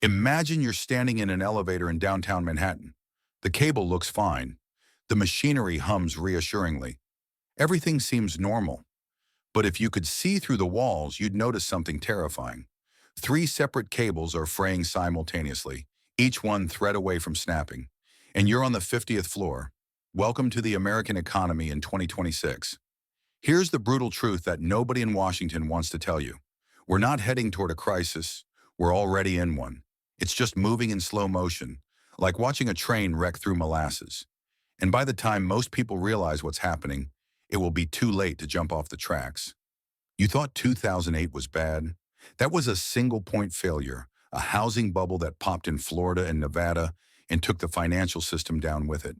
Imagine you're standing in an elevator in downtown Manhattan. The cable looks fine. The machinery hums reassuringly. Everything seems normal. But if you could see through the walls, you'd notice something terrifying. Three separate cables are fraying simultaneously, each one thread away from snapping. And you're on the 50th floor. Welcome to the American economy in 2026. Here's the brutal truth that nobody in Washington wants to tell you. We're not heading toward a crisis. We're already in one. It's just moving in slow motion, like watching a train wreck through molasses. And by the time most people realize what's happening, it will be too late to jump off the tracks. You thought 2008 was bad? That was a single point failure, a housing bubble that popped in Florida and Nevada and took the financial system down with it.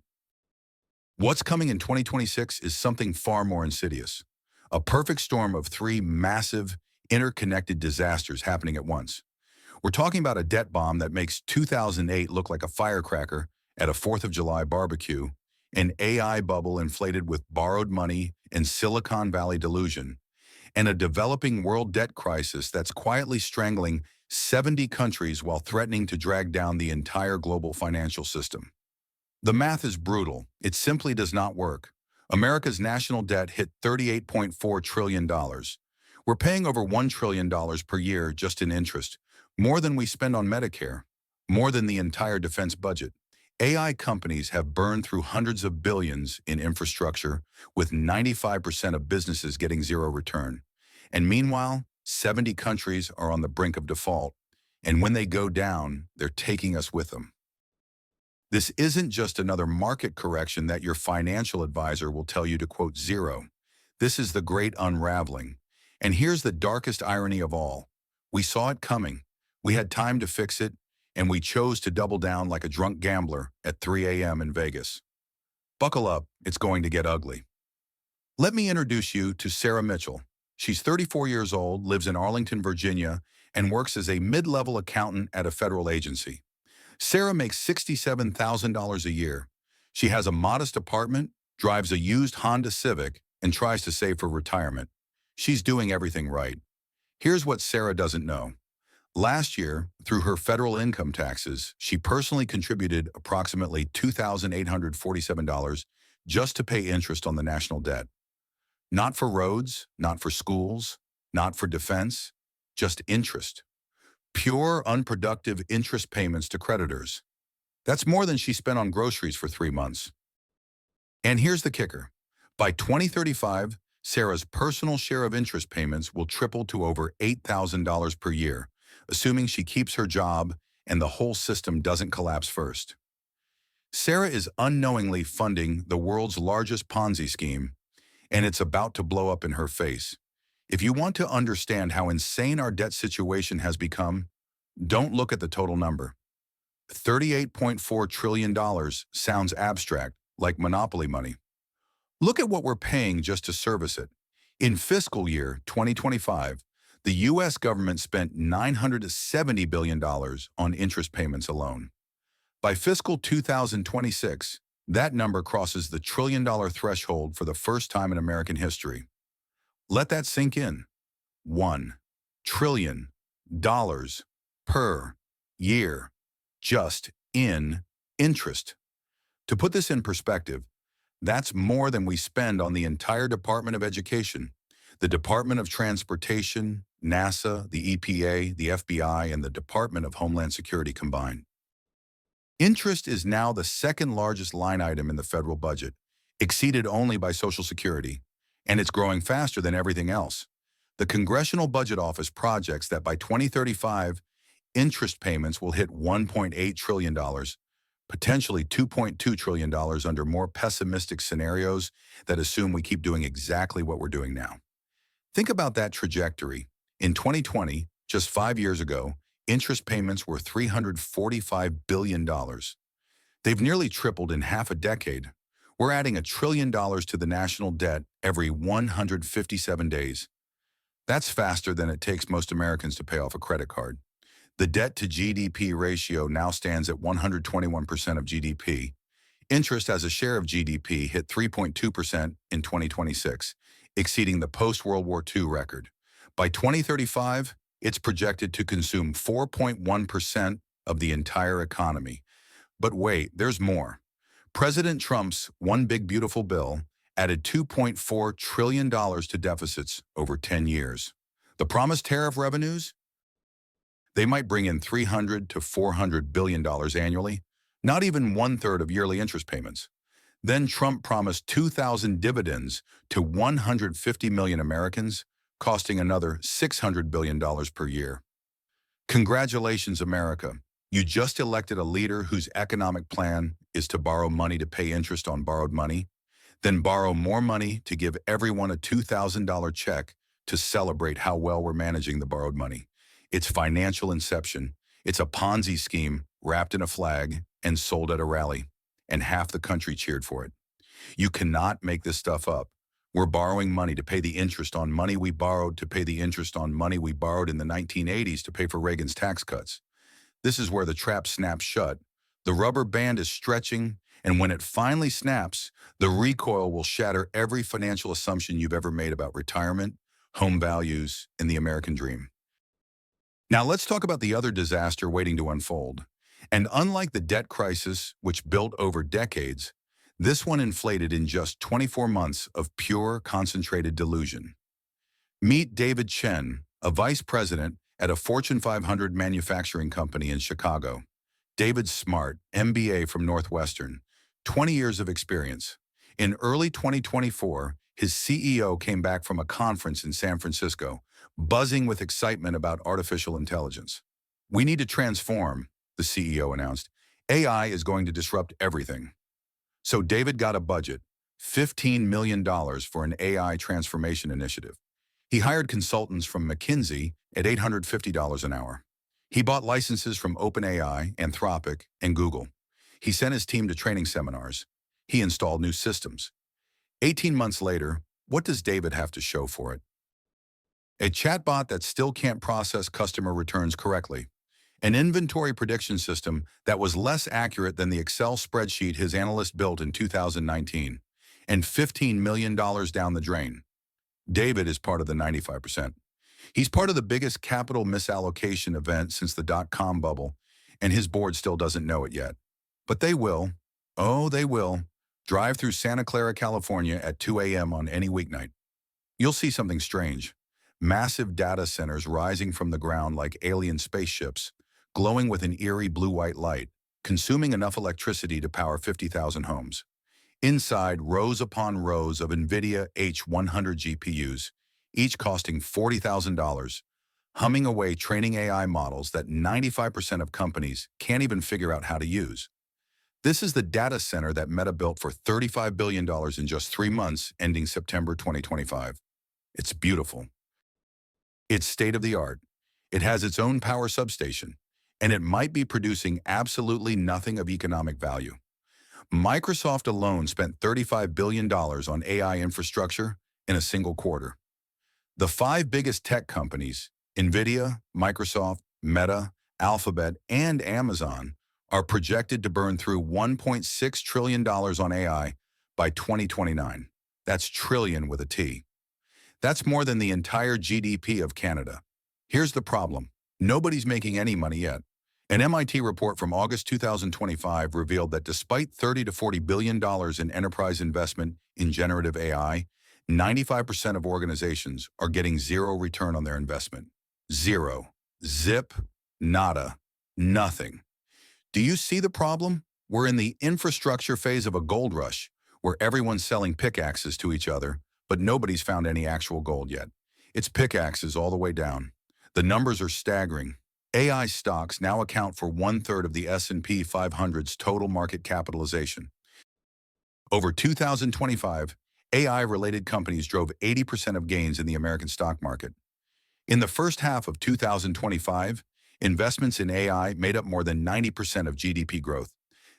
What's coming in 2026 is something far more insidious. A perfect storm of three massive, interconnected disasters happening at once. We're talking about a debt bomb that makes 2008 look like a firecracker at a 4th of July barbecue, an AI bubble inflated with borrowed money and Silicon Valley delusion, and a developing world debt crisis that's quietly strangling 70 countries while threatening to drag down the entire global financial system. The math is brutal. It simply does not work. America's national debt hit $38.4 trillion. We're paying over $1 trillion per year just in interest, more than we spend on Medicare, more than the entire defense budget. AI companies have burned through hundreds of billions in infrastructure, with 95% of businesses getting zero return. And meanwhile, 70 countries are on the brink of default. And when they go down, they're taking us with them. This isn't just another market correction that your financial advisor will tell you to quote zero. This is the great unraveling. And here's the darkest irony of all. We saw it coming. We had time to fix it, and we chose to double down like a drunk gambler at 3 a.m. in Vegas. Buckle up, it's going to get ugly. Let me introduce you to Sarah Mitchell. She's 34 years old, lives in Arlington, Virginia, and works as a mid-level accountant at a federal agency. Sarah makes $67,000 a year. She has a modest apartment, drives a used Honda Civic, and tries to save for retirement. She's doing everything right. Here's what Sarah doesn't know. Last year, through her federal income taxes, she personally contributed approximately $2,847 just to pay interest on the national debt. Not for roads, not for schools, not for defense, just interest. Pure, unproductive interest payments to creditors. That's more than she spent on groceries for 3 months. And here's the kicker. By 2035, Sarah's personal share of interest payments will triple to over $8,000 per year, assuming she keeps her job and the whole system doesn't collapse first. Sarah is unknowingly funding the world's largest Ponzi scheme, and it's about to blow up in her face. If you want to understand how insane our debt situation has become, don't look at the total number. $38.4 trillion sounds abstract, like monopoly money. Look at what we're paying just to service it. In fiscal year 2025, the U.S. government spent $970 billion on interest payments alone. By fiscal 2026, that number crosses the trillion-dollar threshold for the first time in American history. Let that sink in. $1 trillion per year, just in interest. To put this in perspective, that's more than we spend on the entire Department of Education, the Department of Transportation, NASA, the EPA, the FBI, and the Department of Homeland Security combined. Interest is now the second largest line item in the federal budget, exceeded only by Social Security, and it's growing faster than everything else. The Congressional Budget Office projects that by 2035, interest payments will hit $1.8 trillion, potentially $2.2 trillion under more pessimistic scenarios that assume we keep doing exactly what we're doing now. Think about that trajectory. In 2020, just 5 years ago, interest payments were $345 billion. They've nearly tripled in half a decade. We're adding $1 trillion to the national debt every 157 days. That's faster than it takes most Americans to pay off a credit card. The debt to GDP ratio now stands at 121% of GDP. Interest as a share of GDP hit 3.2% in 2026, exceeding the post-World War II record. By 2035, it's projected to consume 4.1% of the entire economy. But wait, there's more. President Trump's One Big Beautiful Bill added $2.4 trillion to deficits over 10 years. The promised tariff revenues? They might bring in $300 to $400 billion annually, not even one-third of yearly interest payments. Then Trump promised 2,000 dividends to 150 million Americans, costing another $600 billion per year. Congratulations, America. You just elected a leader whose economic plan is to borrow money to pay interest on borrowed money, then borrow more money to give everyone a $2,000 check to celebrate how well we're managing the borrowed money. It's financial inception. It's a Ponzi scheme wrapped in a flag and sold at a rally, and half the country cheered for it. You cannot make this stuff up. We're borrowing money to pay the interest on money we borrowed to pay the interest on money we borrowed in the 1980s to pay for Reagan's tax cuts. This is where the trap snaps shut. The rubber band is stretching, and when it finally snaps, the recoil will shatter every financial assumption you've ever made about retirement, home values, and the American dream. Now let's talk about the other disaster waiting to unfold. And unlike the debt crisis, which built over decades, this one inflated in just 24 months of pure, concentrated delusion. Meet David Chen, a vice president at a Fortune 500 manufacturing company in Chicago. David's smart, MBA from Northwestern, 20 years of experience. In early 2024, his CEO came back from a conference in San Francisco, buzzing with excitement about artificial intelligence. "We need to transform," the CEO announced. "AI is going to disrupt everything." So David got a budget, $15 million for an AI transformation initiative. He hired consultants from McKinsey at $850 an hour. He bought licenses from OpenAI, Anthropic, and Google. He sent his team to training seminars. He installed new systems. 18 months later, what does David have to show for it? A chatbot that still can't process customer returns correctly. An inventory prediction system that was less accurate than the Excel spreadsheet his analyst built in 2019, and $15 million down the drain. David is part of the 95%. He's part of the biggest capital misallocation event since the dot-com bubble, and his board still doesn't know it yet. But they will. Oh, they will. Drive through Santa Clara, California at 2 a.m. on any weeknight. You'll see something strange. Massive data centers rising from the ground like alien spaceships, glowing with an eerie blue-white light, consuming enough electricity to power 50,000 homes. Inside, rows upon rows of NVIDIA H100 GPUs, each costing $40,000, humming away training AI models that 95% of companies can't even figure out how to use. This is the data center that Meta built for $35 billion in just 3 months, ending September 2025. It's beautiful. It's state-of-the-art. It has its own power substation, and it might be producing absolutely nothing of economic value. Microsoft alone spent $35 billion on AI infrastructure in a single quarter. The 5 biggest tech companies, NVIDIA, Microsoft, Meta, Alphabet, and Amazon, are projected to burn through $1.6 trillion on AI by 2029. That's trillion with a T. That's more than the entire GDP of Canada. Here's the problem. Nobody's making any money yet. An MIT report from August 2025 revealed that despite $30 to $40 billion in enterprise investment in generative AI, 95% of organizations are getting zero return on their investment. Zero. Zip. Nada. Nothing. Do you see the problem? We're in the infrastructure phase of a gold rush, where everyone's selling pickaxes to each other, but nobody's found any actual gold yet. It's pickaxes all the way down. The numbers are staggering. AI stocks now account for 1/3 of the S&P 500's total market capitalization. Over 2025, AI-related companies drove 80% of gains in the American stock market. In the first half of 2025, investments in AI made up more than 90% of GDP growth.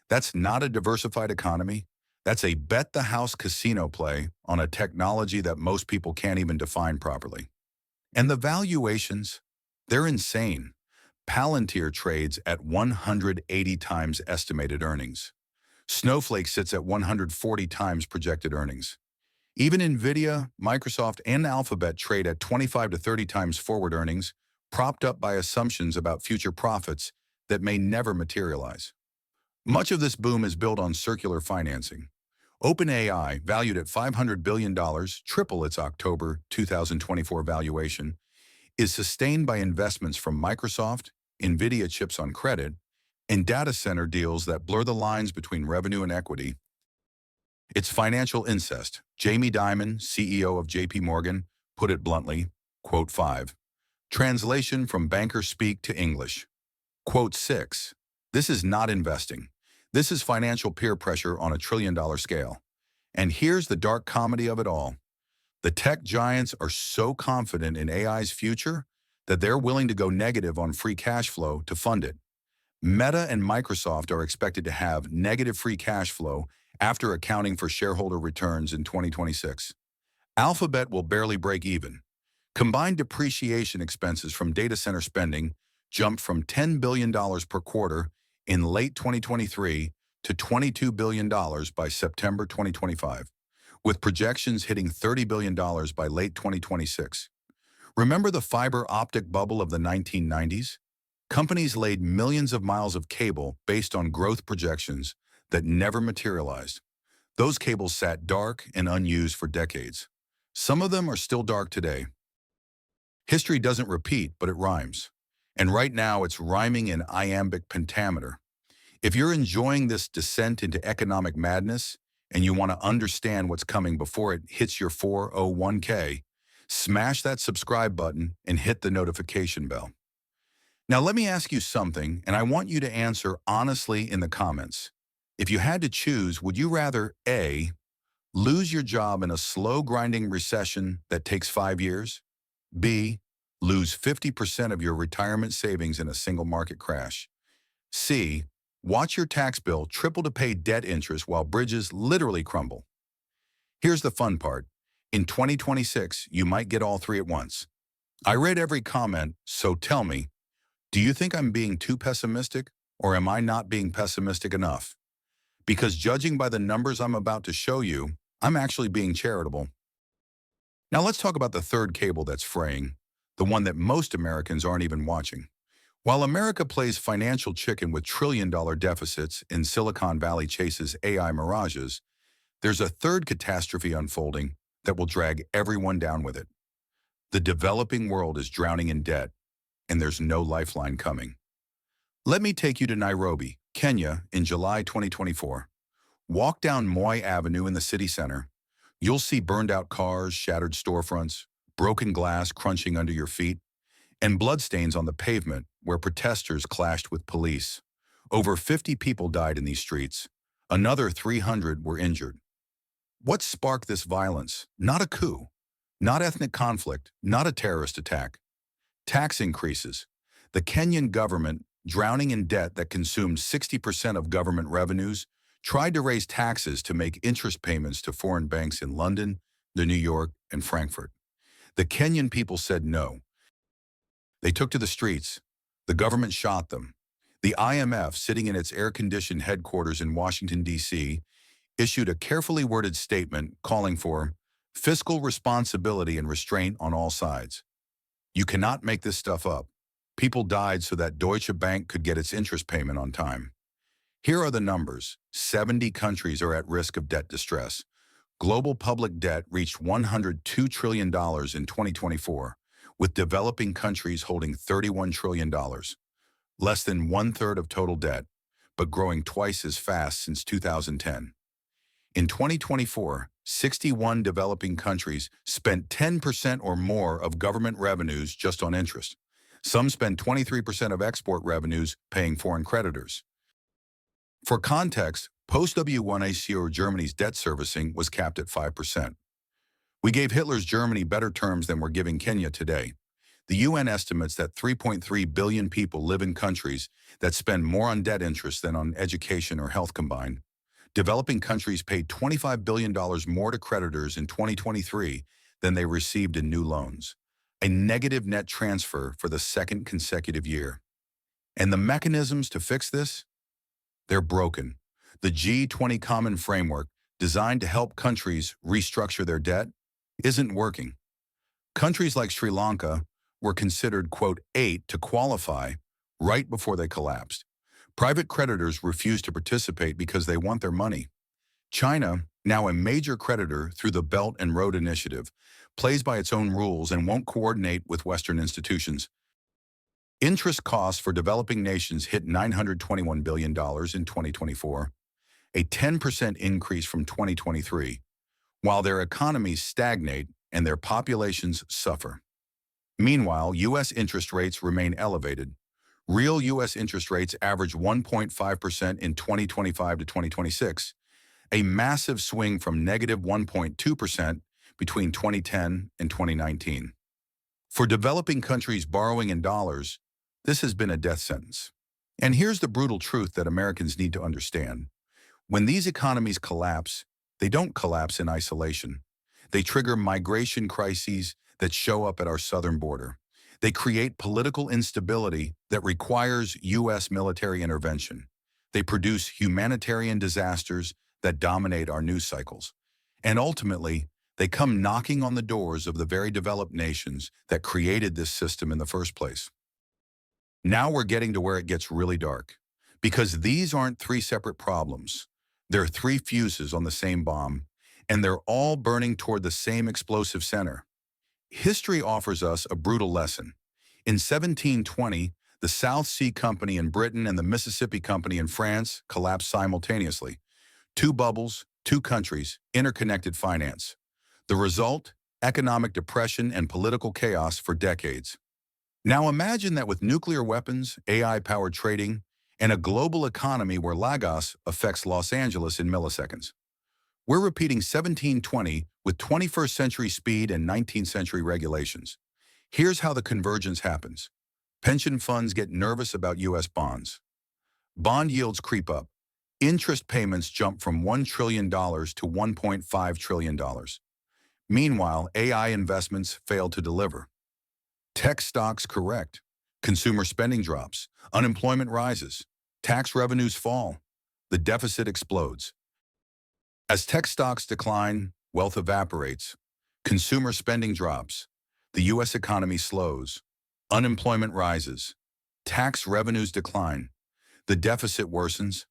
That's not a diversified economy. That's a bet-the-house casino play on a technology that most people can't even define properly. And the valuations, they're insane. Palantir trades at 180 times estimated earnings. Snowflake sits at 140 times projected earnings. Even NVIDIA, Microsoft, and Alphabet trade at 25 to 30 times forward earnings, propped up by assumptions about future profits that may never materialize. Much of this boom is built on circular financing. OpenAI, valued at $500 billion, triple its October 2024 valuation, is sustained by investments from Microsoft, NVIDIA chips on credit, and data center deals that blur the lines between revenue and equity. It's financial incest. Jamie Dimon, CEO of JP Morgan, put it bluntly, quote 5. Translation from banker speak to English. Quote 6. This is not investing. This is financial peer pressure on a trillion-dollar scale. And here's the dark comedy of it all. The tech giants are so confident in AI's future that they're willing to go negative on free cash flow to fund it. Meta and Microsoft are expected to have negative free cash flow after accounting for shareholder returns in 2026. Alphabet will barely break even. Combined depreciation expenses from data center spending jumped from $10 billion per quarter in late 2023 to $22 billion by September 2025, with projections hitting $30 billion by late 2026. Remember the fiber optic bubble of the 1990s? Companies laid millions of miles of cable based on growth projections that never materialized. Those cables sat dark and unused for decades. Some of them are still dark today. History doesn't repeat, but it rhymes. And right now it's rhyming in iambic pentameter. If you're enjoying this descent into economic madness and you want to understand what's coming before it hits your 401k, smash that subscribe button and hit the notification bell. Now let me ask you something, and I want you to answer honestly in the comments. If you had to choose, would you rather A, lose your job in a slow grinding recession that takes 5 years? B, lose 50% of your retirement savings in a single market crash? C, watch your tax bill triple to pay debt interest while bridges literally crumble? Here's the fun part. In 2026, you might get all three at once. I read every comment, so tell me, do you think I'm being too pessimistic, or am I not being pessimistic enough? Because judging by the numbers I'm about to show you, I'm actually being charitable. Now let's talk about the third cable that's fraying, the one that most Americans aren't even watching. While America plays financial chicken with trillion-dollar deficits and Silicon Valley chases AI mirages, there's a third catastrophe unfolding that will drag everyone down with it. The developing world is drowning in debt, and there's no lifeline coming. Let me take you to Nairobi, Kenya, in July 2024. Walk down Moi Avenue in the city center. You'll see burned-out cars, shattered storefronts, broken glass crunching under your feet, and bloodstains on the pavement where protesters clashed with police. Over 50 people died in these streets. Another 300 were injured. What sparked this violence? Not a coup, not ethnic conflict, not a terrorist attack. Tax increases. The Kenyan government, drowning in debt that consumed 60% of government revenues, tried to raise taxes to make interest payments to foreign banks in London, New York, and Frankfurt. The Kenyan people said no. They took to the streets. The government shot them. The IMF, sitting in its air-conditioned headquarters in Washington, D.C., issued a carefully worded statement calling for fiscal responsibility and restraint on all sides. You cannot make this stuff up. People died so that Deutsche Bank could get its interest payment on time. Here are the numbers. 70 countries are at risk of debt distress. Global public debt reached $102 trillion in 2024, with developing countries holding $31 trillion, less than one-third of total debt, but growing twice as fast since 2010. In 2024, 61 developing countries spent 10% or more of government revenues just on interest. Some spend 23% of export revenues paying foreign creditors. For context, post-W1 Germany's debt servicing was capped at 5%. We gave Hitler's Germany better terms than we're giving Kenya today. The UN estimates that 3.3 billion people live in countries that spend more on debt interest than on education or health combined. Developing countries paid $25 billion more to creditors in 2023 than they received in new loans, a negative net transfer for the second consecutive year. And the mechanisms to fix this? They're broken. The G20 Common Framework, designed to help countries restructure their debt, isn't working. Countries like Sri Lanka were considered, quote, 8 to qualify, right before they collapsed. Private creditors refuse to participate because they want their money. China, now a major creditor through the Belt and Road Initiative, plays by its own rules and won't coordinate with Western institutions. Interest costs for developing nations hit $921 billion in 2024, a 10% increase from 2023, while their economies stagnate and their populations suffer. Meanwhile, U.S. interest rates remain elevated. Real U.S. interest rates average 1.5% in 2025 to 2026, a massive swing from negative 1.2% between 2010 and 2019. For developing countries borrowing in dollars, this has been a death sentence. And here's the brutal truth that Americans need to understand. When these economies collapse, they don't collapse in isolation. They trigger migration crises that show up at our southern border. They create political instability that requires U.S. military intervention. They produce humanitarian disasters that dominate our news cycles. And ultimately, they come knocking on the doors of the very developed nations that created this system in the first place. Now we're getting to where it gets really dark, because these aren't three separate problems. They're three fuses on the same bomb, and they're all burning toward the same explosive center. History offers us a brutal lesson. In 1720, the South Sea Company in Britain and the Mississippi Company in France collapsed simultaneously. Two bubbles, two countries, interconnected finance. The result? Economic depression and political chaos for decades. Now imagine that with nuclear weapons, AI-powered trading, and a global economy where Lagos affects Los Angeles in milliseconds. We're repeating 1720 with 21st century speed and 19th century regulations. Here's how the convergence happens. Pension funds get nervous about U.S. bonds. Bond yields creep up. Interest payments jump from $1 trillion to $1.5 trillion. Meanwhile, AI investments fail to deliver. Tech stocks correct. Consumer spending drops. Unemployment rises. Tax revenues fall. The deficit explodes. As tech stocks decline, wealth evaporates. Consumer spending drops. The U.S. economy slows. Unemployment rises. Tax revenues decline. The deficit worsens.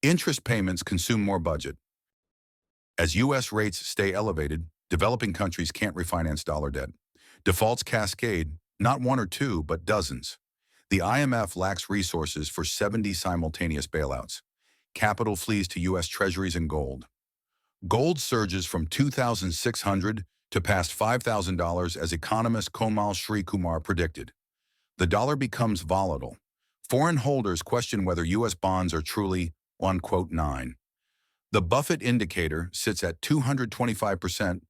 Interest payments consume more budget. As U.S. rates stay elevated, developing countries can't refinance dollar debt. Defaults cascade, not one or two, but dozens. The IMF lacks resources for 70 simultaneous bailouts. Capital flees to U.S. treasuries and gold. Gold surges from $2,600 to past $5,000 as economist Komal Srikumar predicted. The dollar becomes volatile. Foreign holders question whether U.S. bonds are truly, unquote, 9. The Buffett indicator sits at 225%.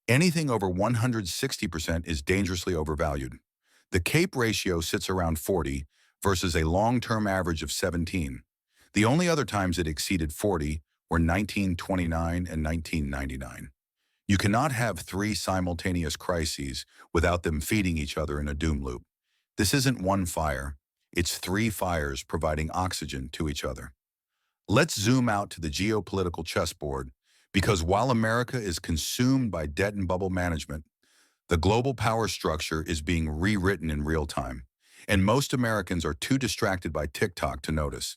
Anything over 160% is dangerously overvalued. The CAPE ratio sits around 40 versus a long-term average of 17. The only other times it exceeded 40 were 1929 and 1999. You cannot have three simultaneous crises without them feeding each other in a doom loop. This isn't one fire. It's three fires providing oxygen to each other. Let's zoom out to the geopolitical chessboard, because while America is consumed by debt and bubble management, the global power structure is being rewritten in real time, and most Americans are too distracted by TikTok to notice.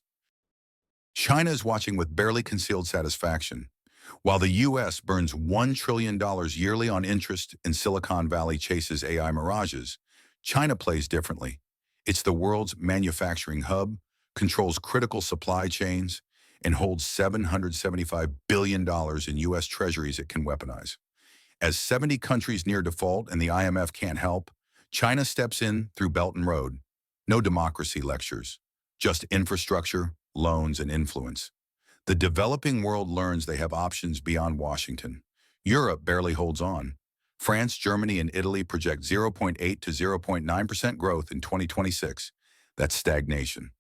China is watching with barely concealed satisfaction. While the U.S. burns $1 trillion yearly on interest and Silicon Valley chases AI mirages, China plays differently. It's the world's manufacturing hub, controls critical supply chains, and holds $775 billion in U.S. treasuries it can weaponize. As 70 countries near default and the IMF can't help, China steps in through Belt and Road. No democracy lectures, just infrastructure, loans, and influence. The developing world learns they have options beyond Washington. Europe barely holds on. France, Germany, and Italy project 0.8 to 0.9% growth in 2026. That's stagnation.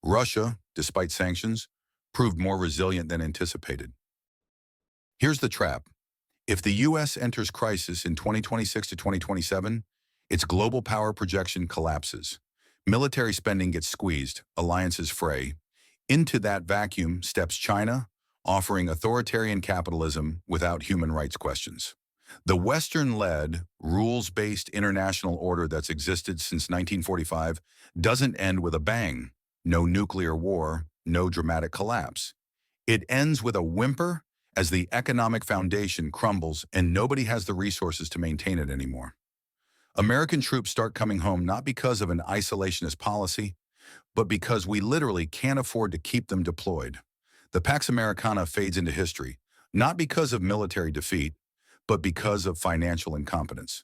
Russia, despite sanctions, proved more resilient than anticipated. Here's the trap. If the U.S. enters crisis in 2026 to 2027, its global power projection collapses. Military spending gets squeezed, alliances fray. Into that vacuum steps China, offering authoritarian capitalism without human rights questions. The Western-led, rules-based international order that's existed since 1945 doesn't end with a bang. No nuclear war, no dramatic collapse. It ends with a whimper as the economic foundation crumbles and nobody has the resources to maintain it anymore. American troops start coming home not because of an isolationist policy, but because we literally can't afford to keep them deployed. The Pax Americana fades into history, not because of military defeat, but because of financial incompetence.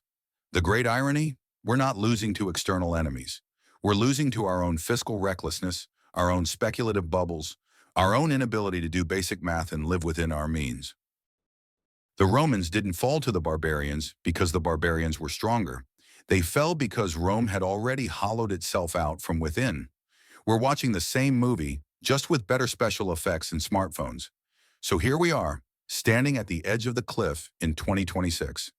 The great irony? We're not losing to external enemies. We're losing to our own fiscal recklessness, our own speculative bubbles, our own inability to do basic math and live within our means. The Romans didn't fall to the barbarians because the barbarians were stronger. They fell because Rome had already hollowed itself out from within. We're watching the same movie, just with better special effects and smartphones. So here we are, standing at the edge of the cliff in 2026.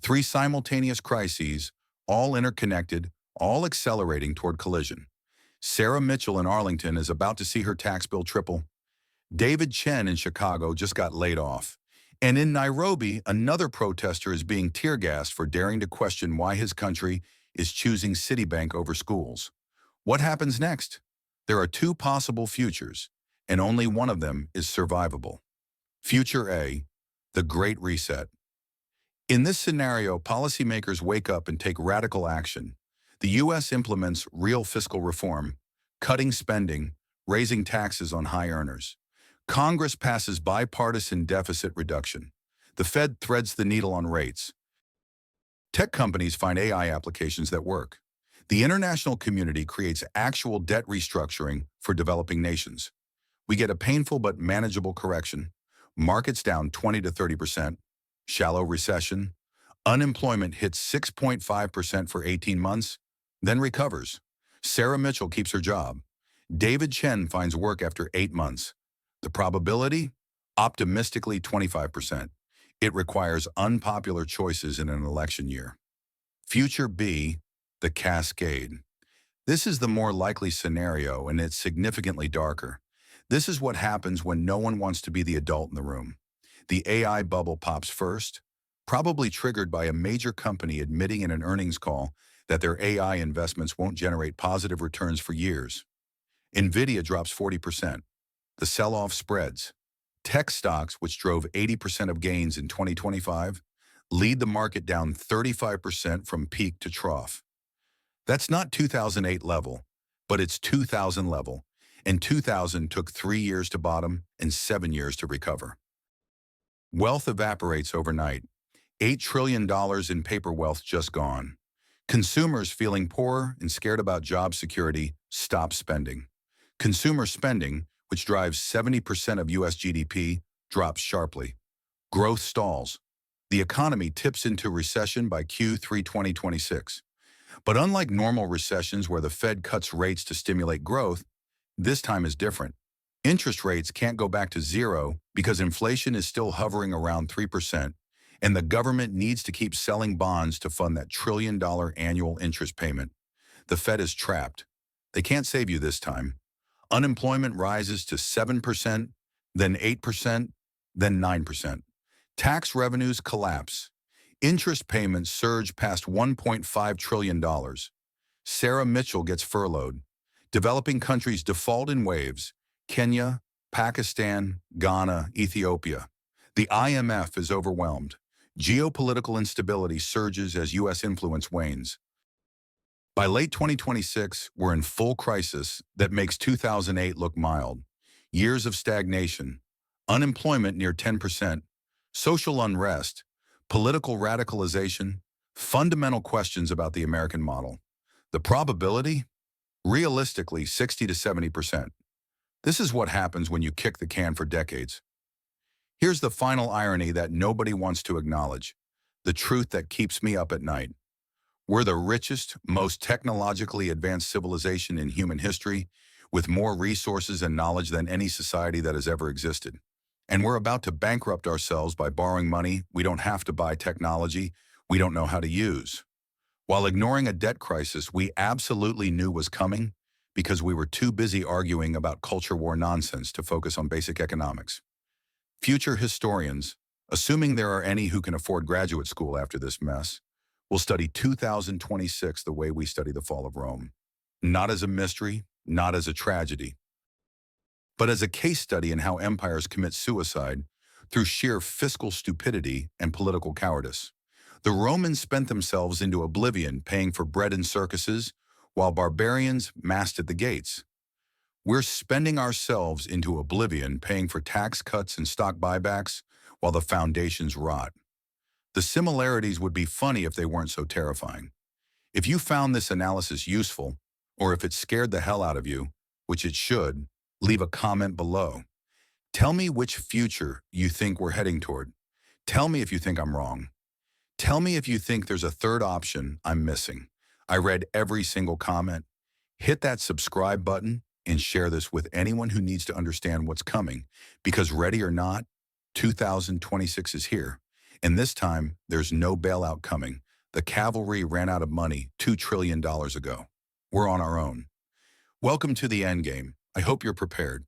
Three simultaneous crises, all interconnected, all accelerating toward collision. Sarah Mitchell in Arlington is about to see her tax bill triple. David Chen in Chicago just got laid off. And in Nairobi, another protester is being tear-gassed for daring to question why his country is choosing Citibank over schools. What happens next? There are two possible futures, and only one of them is survivable. Future A, the Great Reset. In this scenario, policymakers wake up and take radical action. The U.S. implements real fiscal reform, cutting spending, raising taxes on high earners. Congress passes bipartisan deficit reduction. The Fed threads the needle on rates. Tech companies find AI applications that work. The international community creates actual debt restructuring for developing nations. We get a painful but manageable correction. Markets down 20 to 30%. Shallow recession. Unemployment hits 6.5% for 18 months, then recovers. Sarah Mitchell keeps her job. David Chen finds work after 8 months. The probability? Optimistically 25%. It requires unpopular choices in an election year. Future B, the cascade. This is the more likely scenario, and it's significantly darker. This is what happens when no one wants to be the adult in the room. The AI bubble pops first, probably triggered by a major company admitting in an earnings call that their AI investments won't generate positive returns for years. Nvidia drops 40%. The sell-off spreads. Tech stocks, which drove 80% of gains in 2025, lead the market down 35% from peak to trough. That's not 2008 level, but it's 2000 level, and 2000 took 3 years to bottom and 7 years to recover. Wealth evaporates overnight. $8 trillion in paper wealth just gone. Consumers feeling poor and scared about job security stop spending. Consumer spending, which drives 70% of U.S. GDP, drops sharply. Growth stalls. The economy tips into recession by Q3 2026. But unlike normal recessions where the Fed cuts rates to stimulate growth, this time is different. Interest rates can't go back to zero because inflation is still hovering around 3%, and the government needs to keep selling bonds to fund that trillion-dollar annual interest payment. The Fed is trapped. They can't save you this time. Unemployment rises to 7%, then 8%, then 9%. Tax revenues collapse. Interest payments surge past $1.5 trillion. Sarah Mitchell gets furloughed. Developing countries default in waves. Kenya, Pakistan, Ghana, Ethiopia. The IMF is overwhelmed. Geopolitical instability surges as U.S. influence wanes. By late 2026, we're in full crisis that makes 2008 look mild. Years of stagnation, unemployment near 10%, social unrest, political radicalization, fundamental questions about the American model. The probability? Realistically, 60 to 70%. This is what happens when you kick the can for decades. Here's the final irony that nobody wants to acknowledge, the truth that keeps me up at night. We're the richest, most technologically advanced civilization in human history, with more resources and knowledge than any society that has ever existed. And we're about to bankrupt ourselves by borrowing money we don't have to buy technology we don't know how to use. While ignoring a debt crisis we absolutely knew was coming because we were too busy arguing about culture war nonsense to focus on basic economics. Future historians, Assuming there are any who can afford graduate school after this mess, we'll study 2026 the way we study the fall of Rome. Not as a mystery, not as a tragedy, but as a case study in how empires commit suicide through sheer fiscal stupidity and political cowardice. The Romans spent themselves into oblivion paying for bread and circuses, while barbarians massed at the gates. We're spending ourselves into oblivion paying for tax cuts and stock buybacks while the foundations rot. The similarities would be funny if they weren't so terrifying. If you found this analysis useful, or if it scared the hell out of you, which it should, leave a comment below. Tell me which future you think we're heading toward. Tell me if you think I'm wrong. Tell me if you think there's a third option I'm missing. I read every single comment. Hit that subscribe button and share this with anyone who needs to understand what's coming, because ready or not, 2026 is here. And this time, there's no bailout coming. The cavalry ran out of money $2 trillion ago. We're on our own. Welcome to the endgame. I hope you're prepared.